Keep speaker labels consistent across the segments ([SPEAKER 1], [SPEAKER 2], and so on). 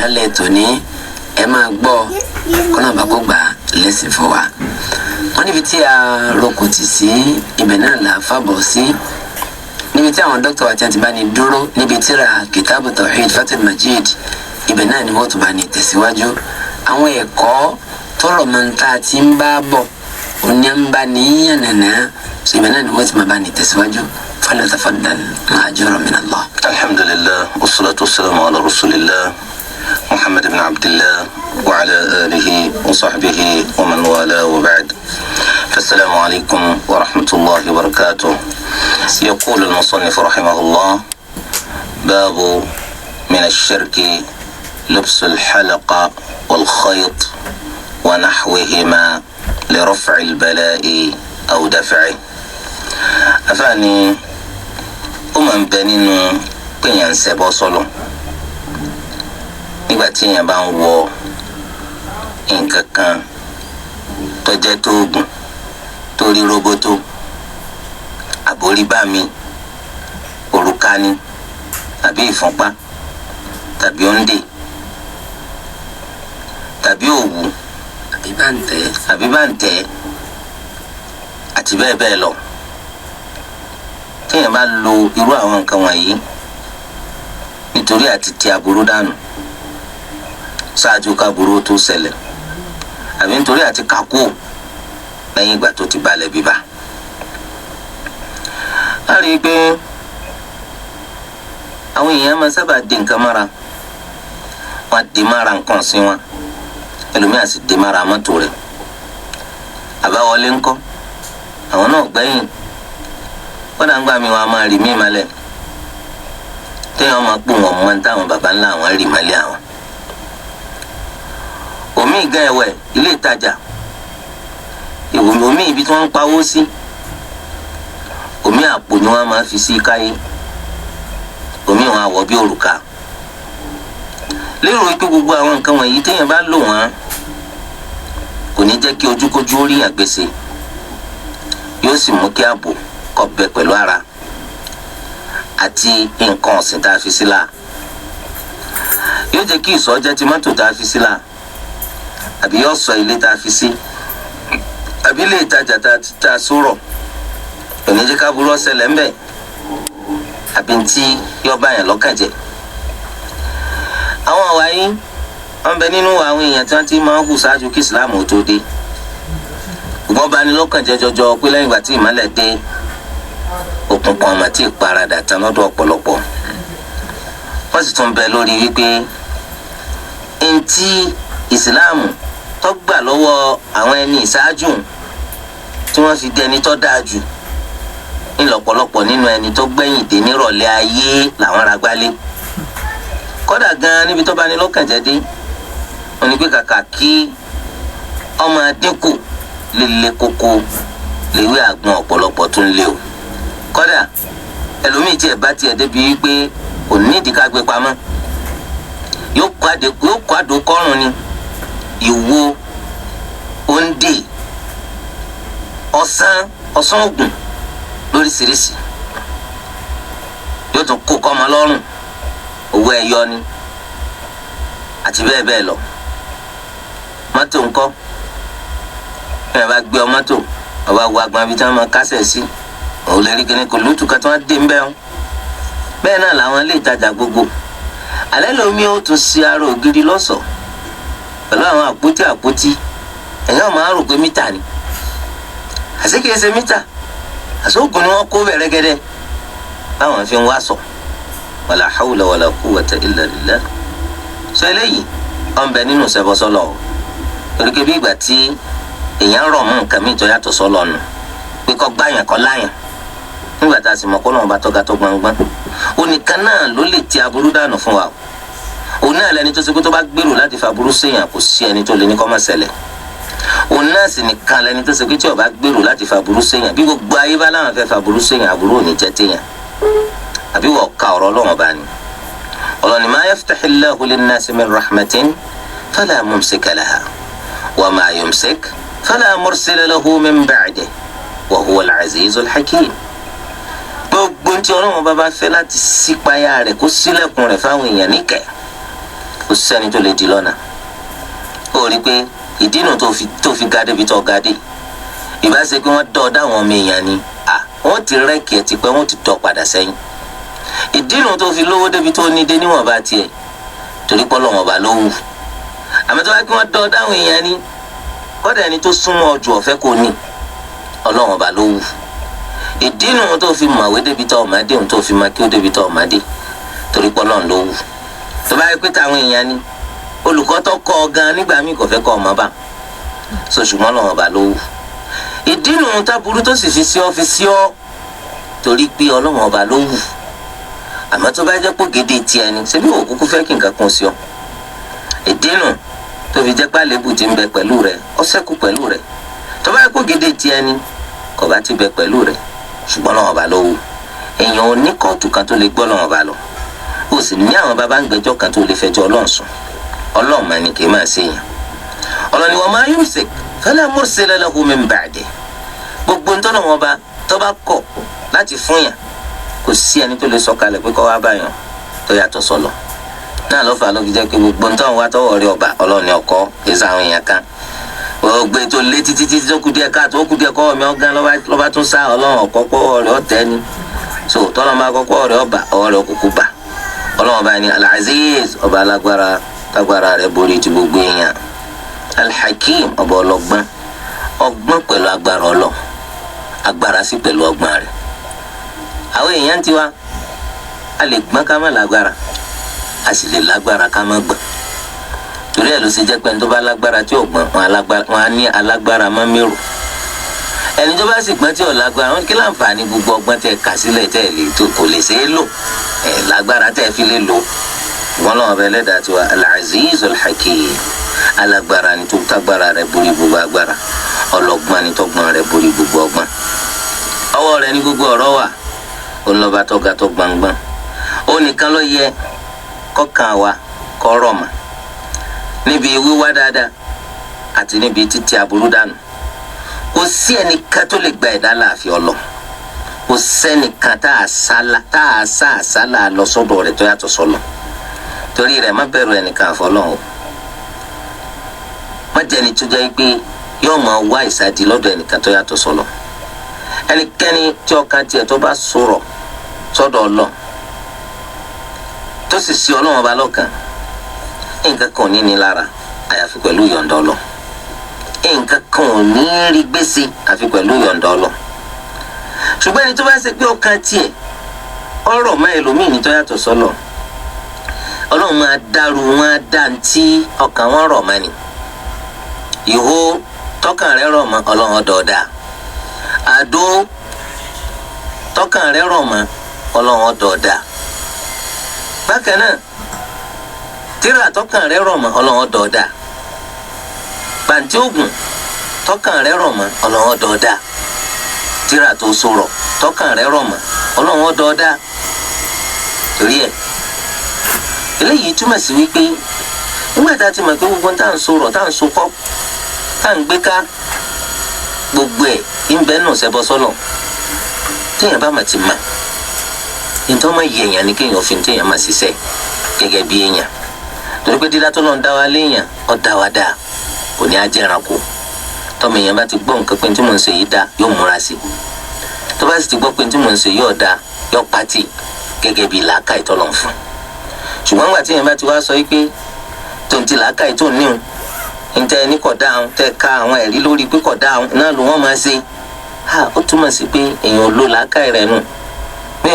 [SPEAKER 1] lálẹ́ tòní ẹ máa gbọ́ kọ́nà bá kó gbà lẹ́sìn fún wa. wọ́n níbi tí a roko tì sí ibẹ̀ náà là á fàbọ̀ sí níbi tí àwọn dókítà wa ti bá ní dúró níbi tíra kìtàbù tawhid fatul majid ibẹ̀ náà ni wọ́n tún bá ní tẹ̀síwájú àwọn ẹ̀kọ́ tọrọ mọ́ta tí ń bá bọ̀ òní ń bá ní yànnàná so ibẹ̀ náà ni wọ́n ti máa bá ní tẹ̀síwájú falyatafaddal ma'juran min Allah.
[SPEAKER 2] alhamdulillah wassalatu wassalamu ala rasulillah محمد بن عبد الله وعلى آله وصحبه ومن والاه وبعد فالسلام عليكم ورحمة الله وبركاته. يقول المصنف رحمه الله باب من الشرك لبس الحلق والخيط ونحوهما لرفع البلاء أو دفعه. أفاني بنين بنيان سيبو صلو nígbà tí èèyàn bá ń wọ nǹkan kan tó jẹ́ tóògùn tó rí roboto àbóríbá mi òrùka ni tàbí ìfúnpá tàbí òǹdè tàbí òwú àbí bàǹtẹ́ àti bẹ́ẹ̀ bẹ́ẹ̀ lọ tí èèyàn bá lo irú àwọn nǹkan wọ̀nyí nítorí àti ti aburú dànù ṣáájú káburú tó ṣẹlẹ̀ àbí nítorí àti kakó lẹ́yìn ìgbà tó ti balẹ̀ bíbá. a rí i pé àwọn èèyàn máa sábà di nǹkan mára wọn di mára nǹkan sí wọn ẹlòmíà sì di mára mọ́tò rẹ̀ àbáwọlé ńkọ́ àwọn náà gbẹ̀yìn wọ́n dà ń gbà mí wọn a máa rì mí malẹ̀ téèyàn máa pò wọ́n mọ́ táwọn baba ńlá àwọn rì malẹ̀ àwọn. omi gan ẹ̀wẹ̀ ilé ìtajà omi ibi tí wọ́n ń pawó sí omi àpò ni wọ́n máa fi sí káyé omi wọn àwọ̀ bí òrùka lérò pé gbogbo àwọn nǹkan wọ̀nyí téèyàn bá lò wọ́n kò ní jẹ́ kí ojúkójú ó rí àgbèsè yóò sì mú kí ààbò kó bẹ pẹ̀lú ara àti nǹkan ọ̀sìn tá a fi sílá yóò jẹ́ kí ìsọ̀ jẹ́ ti mọ́tò tá a fi sílá àbí yóò sọ ilé tá a fi sí àbí ilé ìtajà tá a sọ̀rọ̀ òní jẹ́ ká burú ọ̀sẹ̀lẹ̀ ńbẹ̀ àbí tí yóò bá yẹn lọ́kàn jẹ́. àwọn àwa yìí wọ́n bẹ nínú àwọn èèyàn tí wọ́n ti máa ń hù ṣáájú kí ìsìláàmù tó dé ṣùgbọ́n bá ní lọ́kàn jẹ́ jọjọ pé lẹ́yìn ìgbà tí ìmọ́lẹ̀ dé òkùnkùn àmọ́ tí ìparadà tán lọ́dọ̀ ọ̀pọ̀lọpọ̀ wọ́n sì tún bẹ lórí wípé ntí ìsìláàmù tó gbà lọ́wọ́ àwọn ẹni ìṣáájú tí wọ́n fi dẹni tó dáa jù ńlọ́pọ̀lọpọ̀ nínú ẹni tó gbẹ̀yìn dé nírọ̀lẹ́ ayé làwọn ra gbálé kódà gan níbi tó bá ní lọ́kàn jẹ́ dé wọ́n ní pé kàkà kí ọmọ dínkù líle koko léwé àgbọn ọ̀pọ̀lọpọ̀ tó ń lé o kódà ẹlòmíì tí ẹ̀ bá tiẹ̀ débi wípé kò ní ìdí ká gbé pamọ́ yóò kó àdó kọ́rùn ni ìwo òǹdè ọ̀sán ògùn lóríṣiríṣi yóò tún kó kọ́mọ lọ́rùn owó ẹyọ ni àti bẹ́ẹ̀ bẹ́ẹ̀ lọ. mọ́tò ńkọ́ bí wọ́n bá gbé ọ mọ́tò ọba wo agbọn ibi tí wọ́n máa kásẹ̀ sí òun lè rí kíní kò lóòtú ká tí wọ́n dé ń bẹ́ẹ̀ bẹ́ẹ̀ náà làwọn ilé ìtajà gbogbo alẹ́ lomi ó tún ṣe ara ògiri lọ́sọ̀ọ́ pẹ̀lú àwọn àpótí ẹ̀yàn máa rò pé mítà ni àti kìí ṣe mítà àsóògùn ni wọ́n kó bẹ̀rẹ̀ gẹ́dẹ́ báwọn fi ń wá sọ wàlà hawla wàlà quwwata illa billah sọ eléyìí ọ̀n bẹ nínú ṣẹbọsọlọ o torí bí ìgbà tí èèyàn rọ̀ mú nǹkan mi tó yàtọ̀ sọ́lọ̀ nù pé kọ́ gbáyàn kọ́ láyàn nígbà tá a sì mọ̀ kó lọ́wọ́ bá tọ́ga tó gbọ̀ngbọ̀n onìkan náà ló lè ti aburú dànù fún wa òun náà lẹni tó ṣe pé tó bá gbèrò láti fa aburú séèyàn kò sí ẹni tó lè ní kó má ṣẹlẹ̀ òun náà sì nìkan lẹni tó ṣe pé tí ó bá gbèrò láti fa aburú séèyàn bí gbogbo ayé bá láwọn fẹ́ fa aburú séèyàn aburú ò ní jẹ́ téèyàn àbí wọ́n ka ọ̀rọ̀ Ọlọ́run bá ní ọlọ́ni ma yaftahillahu linnasi min rahmatin fala mumsika laha wa ma yumsik fala mursila lahu min ba'dihi wa huwa al-azizul hakim gbogbo tí Ọlọ́run bá fẹ́ láti sípayá rẹ̀ kó sílẹ̀kùn rẹ̀ fáwọn èèyàn níkẹ́ kò sẹ́ni tó lè di lọ́nà. ó rí pé ìdínú tó fi ga débi tó ga dé ìbá ṣe pé wọ́n dọ́ dáwọn ọmọ èèyàn ni wọ́n ti rẹ́ẹ̀kì ẹ̀ tipẹ́ wọ́n ti dọ́ padà sẹ́yìn. ìdínú tó fi lówó débi tó ní dé níwọ̀nba tiẹ̀ torí pé Ọlọ́run ọba ló wù. àmọ́ tó bá kí wọ́n dọ́ dáwọn èèyàn ni kọ́dà ẹni tó súnmọ́ ọjọ́ ọ̀fẹ́ kò ní Ọlọ́run ọba ló wù. ìdínú tó fi mọ̀wé débi tó ọ̀mádé òun tó fi máa kí ó débi tó ọ̀mádé torí pé Ọlọ́run ló wù. tó bá yẹ pé táwọn èèyàn ni olùkọ́ tó kọ́ ọ gan nígbà míì kò fẹ́ kọ́ ọmọ bá so ṣùgbọ́n Ọlọ́run ọba ló wù. ìdínú táburú tó sì fi sí ọ torí pé Ọlọ́run ọba ló wù. àmọ́ tó bá jẹ́ pé gèdè tiẹ̀ ni ṣebí òun kúkú fẹ́ kí nǹkan kan sí ọ. ìdínú tó fi jẹ́ pé àlébù ti ń bẹ pẹ̀lú rẹ̀ ó ṣẹ́kù pẹ̀lú rẹ̀. tó bá jẹ́ pé gèdè tiẹ̀ ni kò bá ti bẹ pẹ̀lú rẹ̀ ṣùgbọ́n Ọlọ́run ọba ló wù. èèyàn ò ní kóòtù kan tó lè gbọ́ Ọlọ́run ọba lọ. ó sì ní àwọn bàbá ń gbẹ́jọ́ kan tó lè fẹjọ́ Ọlọ́run sùn. Ọlọ́run máa ní kì í máa ṣe èèyàn. Ọlọ́run ni wa ma yumsik fala mursila lahu min ba'dihi. gbogbo ń tọ́nà wọn bá tó bá kọ̀ láti fún yàn kò sí ẹni tó lè sọ̀kalẹ̀ pé kó wá báyàn tó yàtọ̀ sọ́lọ̀. náà ló fà á ló fi jẹ́ pé gbogbo ń tọ́nà wá tọ́wọ́ rí ọba Ọlọ́run ni ọkọ èso àwọn èèyàn kan. gbé tó lé títí tó kù díẹ̀ káàtó ó kù díẹ̀ kọ́wọ́ mi ọ̀gán lọ́ba tún sá Ọlọ́run ọ̀kọ́ pọ́wọ́ rẹ̀ ọ̀tẹ́ ni. so tọ́nà máa kọ́kọ́ rẹ̀ ọba ọwọ́ rẹ̀ òkùnkùn bà. Ọlọ́run ọba ni Al-Aziz ọba alágbára tágbára rẹ̀ borí ti gbogbo èèyàn. Al-Hakim ọba ọlọ́gbọ́n ọgbọ́n pẹ̀lú agbára Ọlọ́run agbára sí pẹ̀lú ọgbọ́n rẹ̀. àwọn èèyàn tiwa a lè gbọ́n ká má lágbára a sì lè lágbára ká má gbọ́n. torí ẹ̀ ló ṣe jẹ́ pé ẹni tó bá lágbára tí ò gbọ́n wọn á ní alágbára má mérò. ẹni tó bá sì gbọ́n tí ò lágbára wọn kí láǹfààní gbogbo ọgbọ́n tẹ́ kà sílẹ̀ tẹ́ lè tó kò lè ṣeé lò lágbára tẹ́ fi lè lò. wọn lọ́wọ́ bẹ lẹ́dàá tiwa Al-Aziz Al-Hakim alágbára ni tó tágbára rẹ̀ borí gbogbo agbára ọlọ́gbọ́n ni tọ́gbọ́n rẹ̀ borí gbogbo ọgbọ́n. ọwọ́ rẹ̀ ní gbogbo ọ̀rọ̀ wà olùlọ́ba tó ga tó gbangban ó nìkan ló yẹ kọ́kàn wa kọ́ rọ̀ mọ́ níbi wíwá dáadáa àti níbi títí aburú dànù. kò sí ẹnìkan tó lè gba ẹ̀dá láàfin ọlọ kò sẹ́nìkan tá a sá àsálà lọ sọ́dọ̀ rẹ̀ tó yàtọ̀ sọ́lọ̀. torí rẹ̀ má bẹ̀rù ẹnìkan àfọlọ́hún o má jẹ́ni tó jẹ́ pé yóò máa wá ìsádi lọ́dọ̀ ẹnìkan tó yàtọ̀ sọ́lọ̀. ẹnikẹ́ni tí ọkàn tiẹ̀ tó bá sọ̀rọ̀ sọ́dọ̀ Ọlọ́run tó sì sí Ọlọ́run ọba lọ́kàn nǹkan kan ò ní ní lára àyàfi pẹ̀lú ìyọ̀ǹda Ọlọ́run. nǹkan kan ò ní rí gbèsè àfi pẹ̀lú ìyọ̀ǹda Ọlọ́run. ṣùgbọ́n ẹni tó bá ṣe pé ọkàn tiẹ̀ ọ̀rọ̀ mọ́ ẹlòmíì ní tó yàtọ̀ sọ́lọ̀ Ọlọ́run máa dàrú wọn á dá ntí ọkàn wọn rọ̀ mọ́ ni. ìhó tọkàn rẹ̀ rọ̀ mọ́ Ọlọ́run ọ̀dọ̀ọ̀dà àdó tọkàn rẹ̀ rọ̀ mọ́ Ọlọ́run ọ̀dọ̀ọ̀dà. bákan náà tírà tọkàn rẹ̀ rọ̀ mọ́ Ọlọ́run ọ̀dọ̀ọ̀dà. pàǹtí ògùn tọkàn rẹ̀ rọ̀ mọ́ Ọlọ́run ọ̀dọ̀ọ̀dà. tírà tó sọ̀rọ̀ tọkàn rẹ̀ rọ̀ mọ́ Ọlọ́run ọ̀dọ̀ọ̀dà. torí ẹ̀ eléyìí túmọ̀ sí wípé nígbà tá a ti mọ̀ pé gbogbo tá à ń sọ̀rọ̀ tá à ń sopọ̀ tá à ń gbé ká gbogbo ẹ̀ ń bẹ́ẹ̀ nù sẹ́bọ̀ sọ́lọ̀ téèyàn bá mà ti mà nítorí ọmọ yìí èèyàn ni kéèyàn fi téèyàn mà ṣiṣẹ́ gẹ́gẹ́ bí èèyàn torí pé dídá tó lọ́n dá wa léèyàn ọ́ dá wa dáa kò ní á jẹ́ ẹranko tọ́mọ èèyàn bá ti gbọ́ nǹkan pé tí mò ń ṣe yìí dá yóò múra sí i tó bá sì ti gbọ́ pé tí mò ń ṣe yóò dá yóò pátì gẹ́gẹ́ bí làákàyè tọ́lọ̀ ń fún ṣùgbọ́n nígbà tí èèyàn bá ti wá sọ wípé tó ń ti làákàyè tó ń níhun níta ẹni kọ̀ dáhùn tẹ́ ká àwọn ẹ̀rí lórí pé kọ̀ dáhùn náà ló wọ́n máa ṣe ó túmọ̀ sí pé èèyàn ló làákàyè rẹ̀ nù bí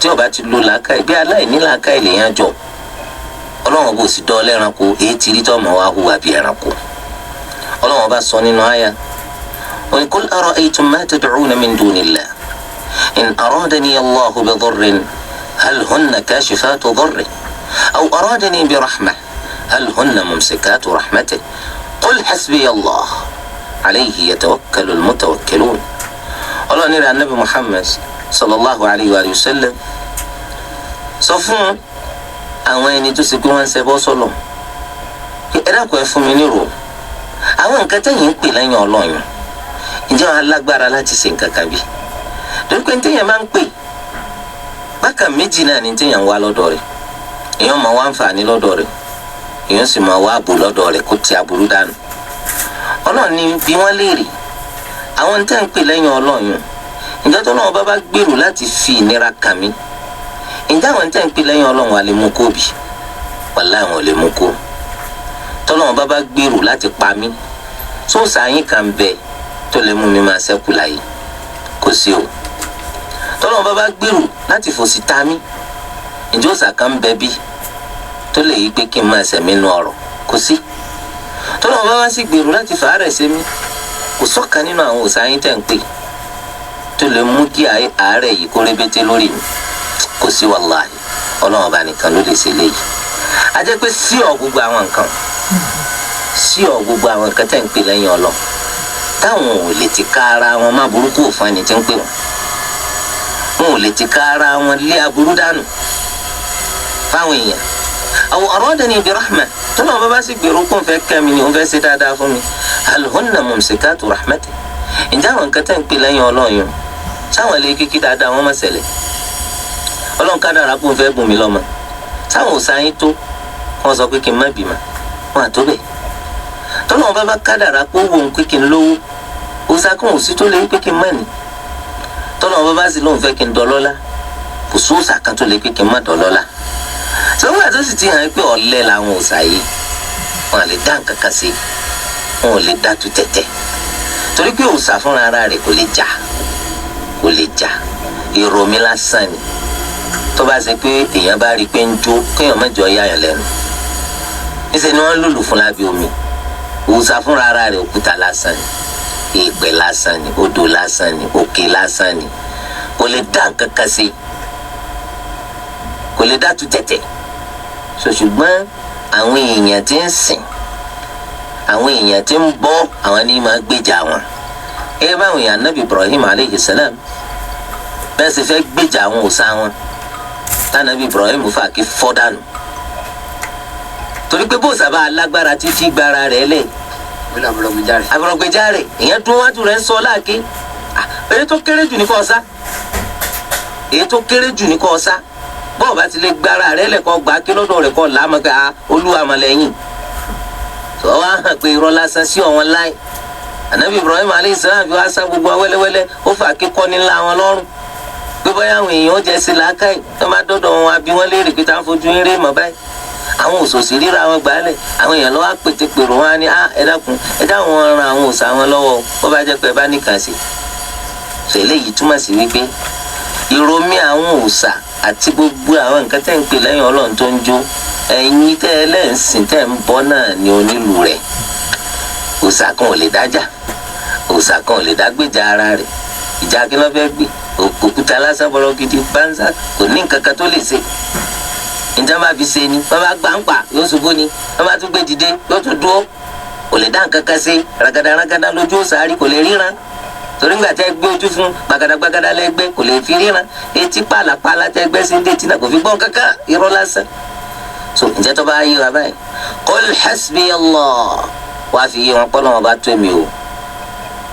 [SPEAKER 2] tí ọba ti lo làákàyè bí aláìní làákàyè lèèyàn jọ Ọlọ́run bò sí dán lẹ́ranko èyí ti rí tọ́mọ̀ wá hùwà bí ẹranko. Ọlọ́run bá sọ nínú àyà ó ní qul ara'aytum ma tad'una min dunillah in aradani Allahu bi dharrin hal hunna kashifatu dharrihi aw aradani bi rahmah hal hunna mumsikatu rahmatihi qul hasbiya Allah alayhi yatawakkalu al-mutawakkilun. Ọlọ́run ní Ànábì Muhammad sallallahu alayhi wa sallam sọ fún àwọn ẹni tó ṣe pé wọ́n ń ṣẹbọ sọ́lọ̀ ẹ dákun ẹ fún mi nírò àwọn nǹkan tẹ́yìn ń pè lẹ́yìn Ọlọ́run ǹjẹ́ wọn alágbára láti ṣe nǹkan kan bí? torí pé téèyàn máa ń pè bákan méjì náà ni téèyàn ń wá lọ́dọ̀ rẹ̀ èèyàn máa wá àǹfààní lọ́dọ̀ rẹ̀ èèyàn sì máa wá ààbò lọ́dọ̀ rẹ̀ kó ti aburú dànù. Ọlọ́run ní bí wọ́n léèrè àwọn tẹ́ ń pè lẹ́yìn Ọlọ́run ǹjẹ́ tó náà bá gbèrò láti fi ìnira kàn mí ǹjẹ́ àwọn tẹ́ ń pè lẹ́yìn Ọlọ́run wà lè mú kó bì wàláhì àwọn ò lè mú kó. tọ́lọ́run bá gbèrò láti pa mí sóòsà yín kan bẹ tó lè mú mi máa ṣẹ́kù láyé kò sí o. tọ́lọ́run bá gbèrò láti fòsì ta mí ǹjẹ́ òòsà kan bẹ bí tó lè yí pé kí n máa ṣẹ̀mí nú ọ̀rọ̀ kò sí. tọ́lọ́run bá sì gbèrò láti fàárẹ̀ sí mi kò sọ́kan nínú àwọn òòsà yín tẹ̀ ń pè tó lè mú kí àárẹ̀ yìí kó rébété lórí mi kò sí wàláhì. Ọlọ́run bá nìkan ló lè ṣe léyìí. a jẹ́ pé sí ọ̀ gbogbo àwọn nǹkan tẹ̀ ń pè lẹ́yìn Ọlọ́run táwọn ò lè ti ká ara wọn má burúkú òfin ẹni tí ń pè wọ́n wọn ò lè ti ká ara wọn lé aburú dànù fáwọn èèyàn. àwọn aradani bi rahma tó náà bá sì gbèrò kó n fẹ́ kẹ́mi ni òun fẹ́ ṣe dáadáa fún mi hal hunna mumsikatu rahmati. ǹjẹ́ àwọn nǹkan tẹ̀ ń pè lẹ́yìn Ọlọ́run yìí sáwọn ilé kíkí dáadáa wọn má ṣẹlẹ̀. Ọlọ́run kádàrá kó n fẹ́ bùn mí lọ́mọ sáwọn ò sáyín tó wọ́n sọ pé kí n má bímọ wọn àtó bẹ́ẹ̀. tọ́lọ́run bá kádàrá kó wò ń pé kí n lówó òsàkùn òsì tó lè pé kí n má ní. tọ́lọ́run bá sì lóun fẹ́ kí n dọlọ́lá kò sóòsà kan tó lè pé kí n má dọlọ́lá. sọ́wọ́n àti ó sì ti hàn pé ọ̀lẹ làwọn òsà yìí wọn à lè dá nǹkan kan sí wọn ò lè dá tu tẹ̀tẹ̀ torí pé òsà fúnra ara rẹ̀ kò lè jà èrò mi lásán ni. tó bá ṣe pé èèyàn bá rí i pé ń jó kéèyàn má jọ yáyàn lẹ́nu níṣẹ́ ni wọ́n lùlù fún lábẹ́ omi. òòṣà fúnra ara rẹ̀ òkúta lásán ni èèpẹ̀ lásán ni odò lásán ni òkè lásán ni kò lè dá nǹkan kan sí kò lè dá tu tẹ̀tẹ̀. ṣùgbọ́n àwọn èèyàn tí ń sìn àwọn èèyàn tí ń bọ́ àwọn ní máa gbèjà wọn. báwọn èèyàn Nabi Ibrahim aleyhi salam bẹ́ẹ̀ sì fẹ́ gbèjà àwọn òòṣà wọn tánàbí Ibrahim fà kí fọ́ dànù torí pé bóòsà bá alágbára títí gbára rẹ̀ lẹ̀ àbúrọ̀gbẹ̀járe ìyẹn dún wájú rẹ̀ ń sọ láàké èyí tó kéré jù ní kò sá bọ́ọ̀ bá ti lè gbára rẹ̀ lẹ̀ kọ́ gbà kí lọ́dọ̀ rẹ̀ kọ́ làámọ̀ká olúwa mọ̀lẹ́yìn tó wá hàn pé irọ́ lásán sí ọ̀wọ́n láì. ànábì Ibrahim alayhi salam fi wá sá gbogbo wẹ́lẹ́wẹ́lẹ́ ó fà kí kọ́ nílá wọn lọ́rùn pé bóyá àwọn èèyàn jẹ́ sí làákàyè tó máa dọ́dọ̀ wọn àbí wọ́n léèrè pé táwọn fojú ń ré mọ́ báyìí. àwọn òṣòṣì ríra wọn gbálẹ̀ àwọn èèyàn lọ́wọ́ àpètèpèrò wọn á ní ẹ dákun ẹ dáwọn ran àwọn òòṣà wọn lọ́wọ́ bó bá jẹ́ pé ẹ bá nìkan sí. sọ eléyìí túmọ̀ sí wípé ìròmí àwọn òòṣà àti gbogbo àwọn nǹkan tẹ́ ń pè lẹ́yìn Ọlọ́run tó ń jó ẹ̀yin tẹ́ ẹ lẹ́ǹsìn tẹ́ ń bọ́ náà ní onílù rẹ̀. òòṣà kan ò lè dájà òòṣà kan ò lè dágbèjà ara rẹ̀ ìjà kí ló fẹ́ gbé òkúta lásán bọ̀rọ̀ gidi bánsá kò ní nǹkan kan tó lè ṣe. ìjà máa fi ṣe ni wọ́n bá gbà ń pa yóò ṣubú ni wọ́n bá tún gbé dìde yóò tún dúró kò lè dá nǹkan kan ṣe ragada lójú òsàárì kò lè ríran torí ńgbà tẹ́ gbé ojú fún gbàgàdàgbàgàdà lẹ́gbẹ́ kò lè fi ríran etí pàlàpàlà tẹ́ gbẹ́ sí ndétí náà kò fi gbọ́n kankan irọ́ lásán. so ǹjẹ́ tó bá yé wa báyìí qul hasbi Allah wá fi yé wọn pọ́ lọ́wọ́ bá tó èmi o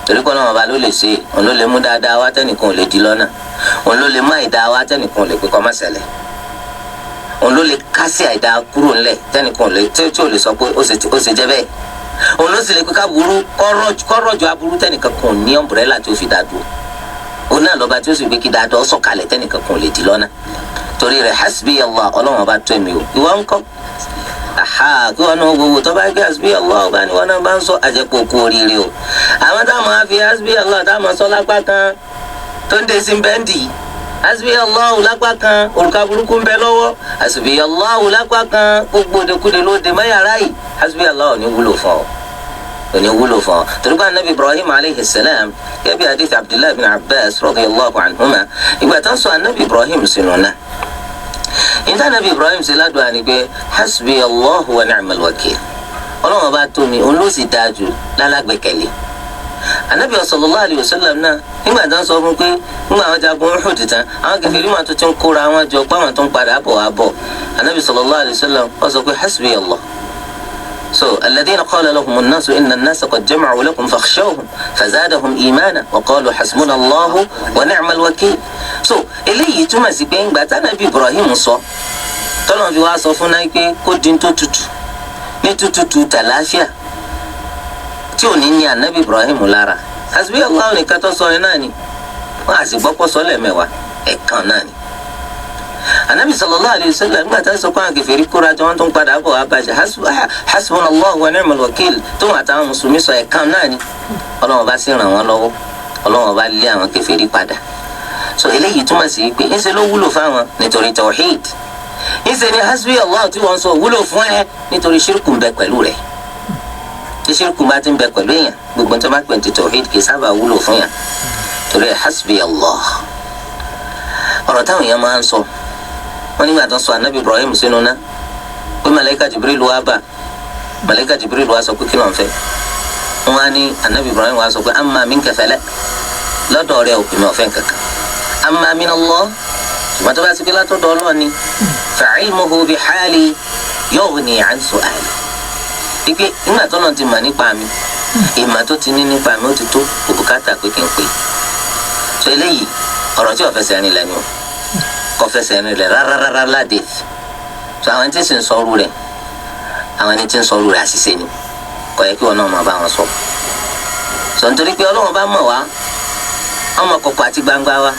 [SPEAKER 2] torí pé Ọlọ́run ọba ló lè ṣe òun ló lè mú dáadáa wá tẹ́nìkan ò lè di lọ́nà òun ló lè mú àìdáa wá tẹ́nìkan ò lè pé kó má ṣẹlẹ̀ òun ló lè kásì àìdáa kúrò ńlẹ̀ tẹ́nìkan ò lè tí ò lè sọ pé ó ṣe jẹ́ bẹ́ẹ̀ òun ló sì lè pé káburú kọ́rọ̀jù aburú tẹ́nìkan kan ò ní ọ̀mbrẹ́là tí ó fi dáa dúró òun náà lọ́ba tí ó sì gbé kí dáadáa ó sọ̀kalẹ̀ tẹ́nìkan kan ò lè di lọ́nà torí rẹ̀ hasbi Allah Ọlọ́run ọba tó èmi o ìwọ ńkọ́ kí wọn náà gbogbo tó bá gbé hasbi Allah ọba ni wọn náà bá ń sọ àjẹpọ̀ kú oríire o àwọn táwọn á fi hasbi Allah táwọn sọ lápá kan tó ń desi bẹ́ndì hasbi Allah lápá kan òrùka burúkú ń bẹ lọ́wọ́ hasbi Allah lápá kan gbogbo òdekúde lóde mẹ́yàrá yìí hasbi Allah ò ní wúlò fún ọ torí pé anabi Ibrahim alayhi salam gẹ́gẹ́ bí hadith Abdullahi bin Abbas radiyallahu anhuma ìgbà tán sọ anabi Ibrahim sínú náà ìta nàbí Ibrahim ṣe ládùúgbò ni pé hasbi Allahu wa ni'mal wakil Ọlọ́run bá tó mi òun ló sì dáa jù lálágbẹ̀kẹ̀lé. anabi sallallahu alayhi wa sallam náà nígbà tó ń sọ fún pé nígbà àwọn jagun Uhud tán àwọn kèfèrí máa tó ti ń kóra wọn jọ pé àwọn tó ń padà bọ̀ anabi sallallahu alayhi wa sallam ó sọ pé hasbi Allah. so alladhina qala lahum an-nasu inna an-nasa qad jama'u lakum fakhshawhum fazadahum imana wa qalu hasbuna Allahu wa ni'mal wakil. so eléyìí túmọ̀ sí pé ńgbà tí anabi Ibrahim sọ tọ́lọ́n fi wá sọ fún náà pé kó dín tó tutù ní tútùtù tàlàáfíà tí ò ní ní anabi Ibrahim lára hasbi Allah nìkan tó sọ yẹn náà ni wọn àti gbọ́pọ̀ sọ́lẹ̀ mẹ́wàá ẹ̀kan náà ni. anabi sallallahu alayhi wa sallam nígbà tá a sọ pé àwọn kèfèrí kóra jọ wọn tó ń padà bọ̀ wá bàjẹ́ hasbunallahu wa ni'mal wakil tó wọn àtàwọn mùsùlùmí sọ ẹ̀kan náà ni ọlọ́wọ́n bá sì ràn wọ́n lọ́wọ́ ọlọ́wọ́n bá lé àwọn kèfèrí padà. so eléyìí túmọ̀ sí pé ńṣe ló wúlò fáwọn nítorí tawhid ńṣe ni hasbi Allah tí wọ́n sọ wúlò fún ẹ nítorí ṣírkù ń bẹ pẹ̀lú rẹ̀ tí ṣírkù bá ti ń bẹ pẹ̀lú èèyàn gbogbo tó bá pè ní tawhid kì í sábà wúlò fún yàn torí ẹ hasbi Allah. ọ̀rọ̀ táwọn èèyàn máa ń sọ wọ́n nígbà tó sọ anabi Ibrahim sínú ná pé malayika Jibril wá bá malayika Jibril wá sọ pé kí ló ń fẹ́ wọ́n á ní anabi Ibrahim wá sọ pé amma minka fala lọ́dọ̀ rẹ̀ òkè mi ọ̀fẹ́ kankan amma min Allah ṣùgbọ́n tó bá ti pé látọ̀dọ̀ Ọlọ́run ni fa ilmuhu bi hali yughni an su'ali ike nígbà tó náà ti mọ̀ nípa mi ìmọ̀ tó ti ní nípa mi ó ti tó òbúkátà pé kí n pè so eléyìí ọ̀rọ̀ tí ò fẹsẹ̀ rìn lẹ́nu kò fẹsẹ̀ rìn lẹ́ rárá ládé so àwọn tí ń sì ń sọ̀rọ̀ rẹ̀ àwọn ẹni tí ń sọ̀rọ̀ rẹ̀ àṣìṣe ni kò yẹ kí wọn náà máa bá wọn sọ so nítorí pé Ọlọ́run bá mọ̀ wá ọmọ kọ̀kọ̀ àti gbangba wa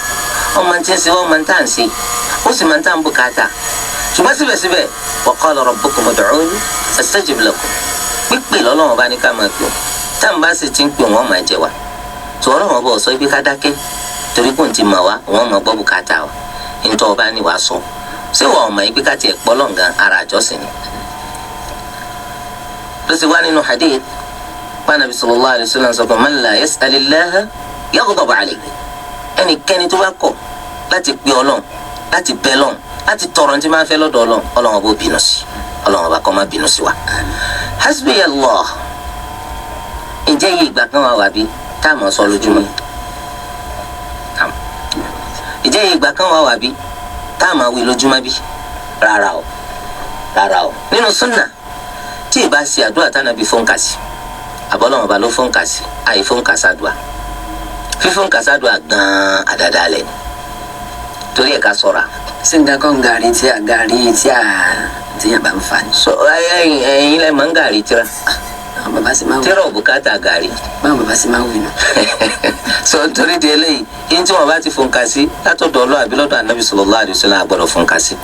[SPEAKER 2] ọmọ tí ń ṣe wọ́n máa ń tà ń ṣe ó sì máa ń tà ń bùkátà ṣùgbọ́n síbẹ̀síbẹ̀ wa qala rabbukum ud'uni astajib lakum pípè lọ́lọ́run bá ní ká máa pè tá n bá sì ti ń pè wọ́n máa jẹ wa tó Ọlọ́run bọ̀ sọ ibi ká dákẹ́ torí kò ń ti mọ̀ wá wọ́n máa gbọ́ bùkátà wa nítorí ọba ní wàá sọ ṣé wọ́n mọ̀ ibi ká tiẹ̀ pọ́ lọ́ngàn ara àjọsìn ni. ló sì wá nínú hadith wa Nabi sallallahu alayhi wa sallam sọ pé man la yas'alillaha yaghdab alayhi ẹnikẹ́ni tó bá kọ̀ láti pè Ọlọ́run láti bẹ Ọlọ́run láti tọrọ tí máa ń fẹ́ lọ́dọ̀ Ọlọ́run Ọlọ́run bó bínú sí Ọlọ́run bá kọ́ máa bínú sí wa. hasbi Allah ǹjẹ́ iye ìgbà kan wà bí tá a mọ̀ sọ lójúmọ́ ǹjẹ́ iye ìgbà kan wà bí tá a mọ̀ wí lójúmọ́ bí rárá o nínú súnà tí ì bá ṣe àdúrà tánàbí fóńkà sí àbọ̀lọ́wọ̀n bá ló fóńkà sí àyè fóńkà sádùá fífóńkà sádùá gan-an àdáadáa lẹ́nu torí ẹ̀ ká sọ̀ra.
[SPEAKER 1] singa kan gàrí tí a yàn bá ń fa ni.
[SPEAKER 2] so ẹyin lẹ mọ̀ ń gàrí tira
[SPEAKER 1] àwọn bàbá sì máa ń wí.
[SPEAKER 2] tira ò bùkátà gàrí.
[SPEAKER 1] báwọn bàbá sì máa ń wí nù.
[SPEAKER 2] so nítorí di eléyìí yín tí wọn bá ti fònkà sí látọ̀dọ̀ Ọlọ́run àbí lọ́dọ̀ Ànábì sallallahu alaihi wasallam àgbọ́dọ̀ fònkà sí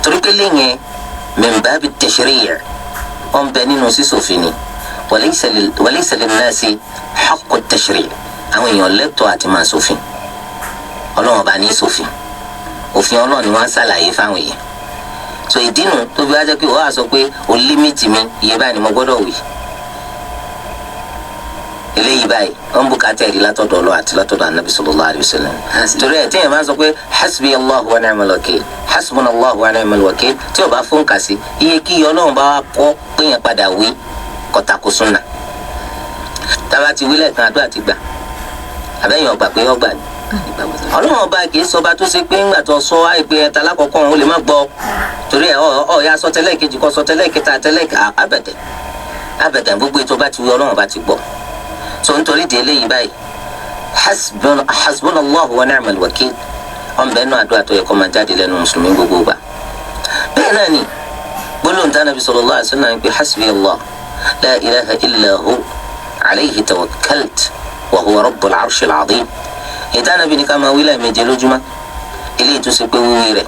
[SPEAKER 2] torí pé lẹ́yìn min babi tashri' wọn bẹ nínú sísòfin ni walaysa linnasi haqqu at-tashri' àwọn èèyàn lẹ́tọ̀ọ́ àti máa ṣòfin Ọlọ́run bá ní ṣòfin òfin Ọlọ́run ni wọ́n ń ṣàlàyé fáwọn èèyàn so ìdínú tó fi wá jẹ́ pé wọ́n á sọ pé o límìtì mi iye báyìí ni mo gbọ́dọ̀ wí eléyìí báyìí wọ́n bùkátà ẹ̀rí látọ̀dọ̀ Ọlọ́run àti látọ̀dọ̀ Ànábì sallallahu alaihi wasallam torí ẹ̀ tí èèyàn máa sọ pé hasbi Allahu wa ni'mal wakil hasbunallahu wa ni'mal wakil tí o bá fún kà sí iye kí Ọlọ́run bá wá kọ́ pé yẹn padà wí kọ́tàkù súnà tába ti wí lẹ́ẹ̀kan àdúrà ti gbà àbẹ́yìn ọgbà pé ọgbà ni Ọlọ́run ọba kì í sọba tó ṣe pé ńgbà tó sọ àìpé ẹta lákọ̀ọ́kọ́ òun lè má gbọ́ torí ẹ̀ ọ̀ya sọ tẹ́lẹ̀ kejì kọ́ sọ tẹ́lẹ̀ kẹta tẹ́lẹ̀ abẹ̀dẹ̀ gbogbo ètò bá ti wí Ọlọ́run bá ti gbọ́ so nítorí di eléyìí báyìí hasbunallahu wa ni'mal wakil ọ̀n bẹ́ẹ̀ náà àdúrà tó yẹ kó máa jáde lẹ́nu mùsùlùmí gbogbo gbà bẹ́ẹ̀ náà ni gbólóhùn tí Ànábì sallallahu alaihi wasallam pé hasbi Allah la ilaha illa hu alayhi tawakkalt wa huwa rabbul arshil azim ìta Ànábì ní ká máa wí lẹ́ẹ̀méje lójúmọ́ eléyìí tó ṣe pé wíwí rẹ̀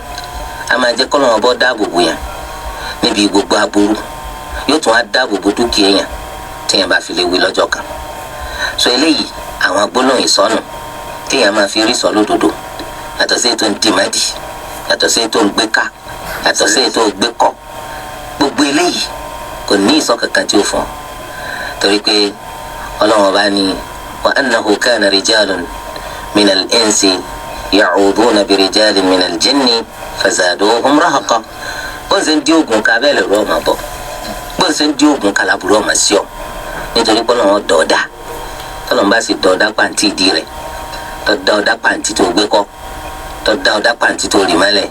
[SPEAKER 2] a máa jẹ́ kọ́lọ́mọ bọ́ dáàbò bò yàn níbi gbogbo aburú yóò tún á dáàbò bò dúkìá yàn téèyàn bá fi lè wí lọ́jọ́ kan so eléyìí àwọn gbólóhùn ìsọnù téèyàn máa fi rí sọ lódodo yàtọ̀ sí ètò ìdìmọ́dì yàtọ̀ sí ètò ìgbéka yàtọ̀ sí ètò ìgbékọ̀ gbogbo eléyìí kò ní ìsọ kankan tí ó fún ọ torí pé Ọlọ́run bá ní wa annahu kana rijalun minal insi ya'uduna bi rijalin minal jinni fazaduhum rahaqa bó ń ṣe ń dí oògùn ká bẹ́ẹ̀ lè rọ́ ọmọ bọ̀ bó ń ṣe ń dí oògùn ká láburú ọmọ sí ọ nítorí pé Ọlọ́run dọ̀ọ́dá tọ́lọ́n bá sì dọ̀ọ́dá pàǹtí ìdí rẹ̀ tọ́dá ọ̀dá pàǹtí tó gbé kọ́ tọ́dá ọ̀dá pàǹtí tó rì mọ́lẹ̀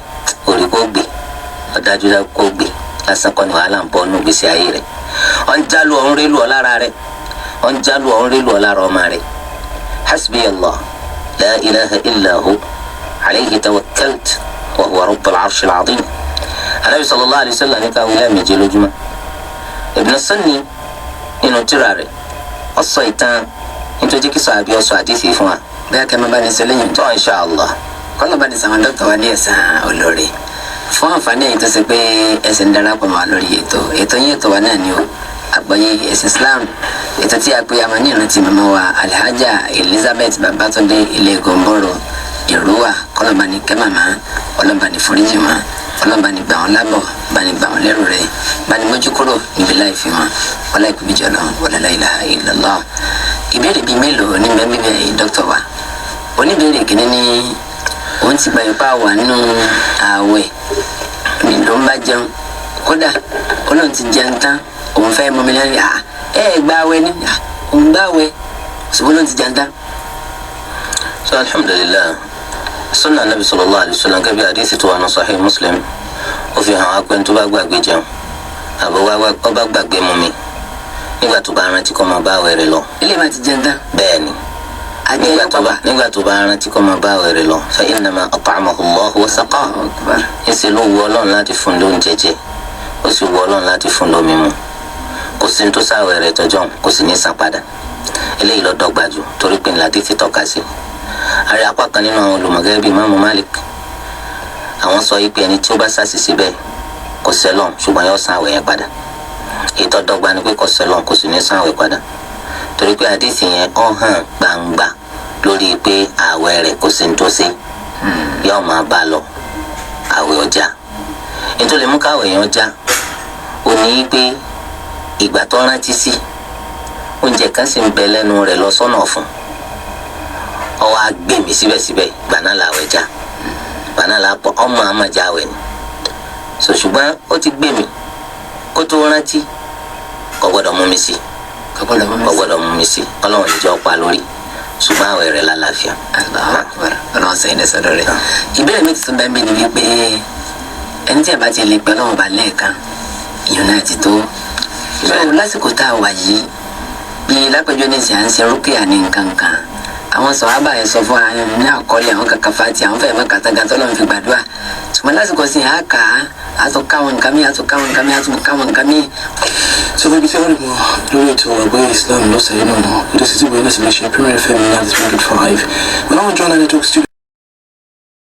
[SPEAKER 2] orí kó gbé ọ̀dájú kó gbé lásán kọ́ ni wàhálà ń bọ́ nù gbèsè ayé rẹ̀ ọ̀n jálù ọ̀hún rélu ọ̀ lára rẹ̀ ọ̀n jálù ọ̀hún rélu ọ̀ lára ọmọ rẹ̀ hasbi Allah la ilaha illa hu alayhi tawakkalt wa huwa rabbul arshil azim Ànábì sallallahu alaihi wasallam ní ká wí lẹ́ẹ̀méje lójúmọ́ Ibn Sunni nínú tírà rẹ̀ ó sọ ìtàn nítorí kí sàhábí ó sọ àdìsí fún wa.
[SPEAKER 1] bẹ́ẹ̀ kẹ́ máa bá ní sọ lẹ́yìn
[SPEAKER 2] tó insha Allah.
[SPEAKER 1] kọ́nà bá ní sàwọn dókítà wa ní ẹ̀sán olóore fún àǹfààní ẹ̀yin tó ṣe pé ẹ̀sìn ń darapọ̀ mọ́ wa lórí ètò yín ètò wa náà ni o àgbọ́yé ẹ̀sìn Islam ètò tí a pè àmọ́ ní ìrántí màmá wa Alhaja Elizabeth Babatunde ilé Gomboro Ìrúwà kọ́nà bá ní kẹ́ màmá ọlọ́ba ní foríjì wọn ọlọ́ba ní gbà wọn lábọ̀ bá ní gbà wọn lẹ́rù rẹ̀ bá ní mójú kúrò níbi láì fi wọn wọlé ìkúbíjọ náà wọlé la ilaha illallah. ìbéèrè bíi mélòó ní bẹ́ẹ̀ dókítà wa oníbéèrè kìíní ní òun ti gba ipá wà nínú ààwẹ̀ ló ń bá jẹun kódà olóhùn ti jẹun tán òun fẹ́ mọ mi lẹ́rìí gba ààwẹ̀ ni òun gbá ààwẹ̀ ṣùgbọ́n olóhùn ti jẹun tán.
[SPEAKER 2] so alhamdulillah sunna nabi sallallahu alaihi wasallam gẹ́gẹ́ bí hadisi tó wà ní Sahih Muslim ó fi hàn wá pé tó bá gbàgbé jẹun àbọ̀ ó bá gbàgbé mú mi nígbà tó bá rántí kó máa bá ààwẹ̀ rẹ̀ lọ.
[SPEAKER 1] ilé máa ti jẹun tán.
[SPEAKER 2] bẹ́ẹ̀ ni nígbà tó bá rántí kó máa bá ààwẹ̀ rẹ̀ lọ fa innama at'amahu Allahu wa saqahu. ìṣe ló wù Ọlọ́run láti fún lóúnjẹ jẹ ó sì wù Ọlọ́run láti fún lómi mu kò sí ní tó sáwẹ̀ rẹ̀ tọ́jọ́ kò sì ní san padà eléyìí ló dọ́gba jù torí pé ńlá títí tọ́ka sí. àrí apá kan nínú àwọn olùmọ̀gẹ́ bíi Imam Malik àwọn sọ yìí pé ẹni tí ó bá ṣàṣìṣe bẹ́ẹ̀ kò sẹ́lọ̀n ṣùgbọ́n yóò san àwẹ̀ yẹn padà èyí tó dọ́gba ni pé kò sẹ́lọ̀n kò sì ní san àwẹ̀ padà torí pé àdìsí yẹn ó hàn gbangba lórí pé àwẹ̀ rẹ̀ kò sí ní tó ṣe yóò máa bá lọ àwẹ̀ ọjà nítorí mú káwẹ̀ yẹn ọjà ó ní pé ìgbà tó rántí sí oúnjẹ kan sì ń bẹ lẹ́nu rẹ̀ lọ sọ́nà ọ̀fun ó wá gbé mi síbẹ̀síbẹ̀ gbaná làwẹ̀ já gbaná làpọ̀ ọmọ àmàjà àwẹ̀ ni so ṣùgbọ́n ó ti gbé mi kó tó rántí kò gbọ́dọ̀ mú mi sí Ọlọ́run níjọ́ pa lórí ṣùgbọ́n àwẹ̀ rẹ̀ lálàáfíà.
[SPEAKER 1] Ọlọ́run sẹ́yìn lẹ́sọ̀dọ̀ rẹ̀. ìbéèrè mi ti tún bẹ́ẹ̀ bí ni wípé ẹni tí a bá ti lè pẹ́ lọ́wọ́ bá lẹ́ẹ̀kan ìyọ̀n náà ti tó. lásìkò tá a wà yìí bí lápẹjọ ní ìsìn à ń ṣe rúkìá ní nǹkan kan àwọn sọ̀hábà yẹn sọ fún wa ní àkọọ́lẹ̀ àwọn kàkà fati àwọn fẹ́ẹ̀ mọ́ kàtàgà tó lọ́n fi gbàdúrà ṣùgbọ́n lásìkò sí à kà á àtún káwọn nǹkan mi àtún káwọn nǹkan mi àtún káwọn nǹkan mi.
[SPEAKER 3] sọ fún ibi tí wọ́n rí mọ́ lórí ètò àgbáyé Islam lọ́sẹ̀ yìí náà ìdí sí ti wọ́n ní ṣe Premier FM 93.5 wọn àwọn jọ́nà network studio.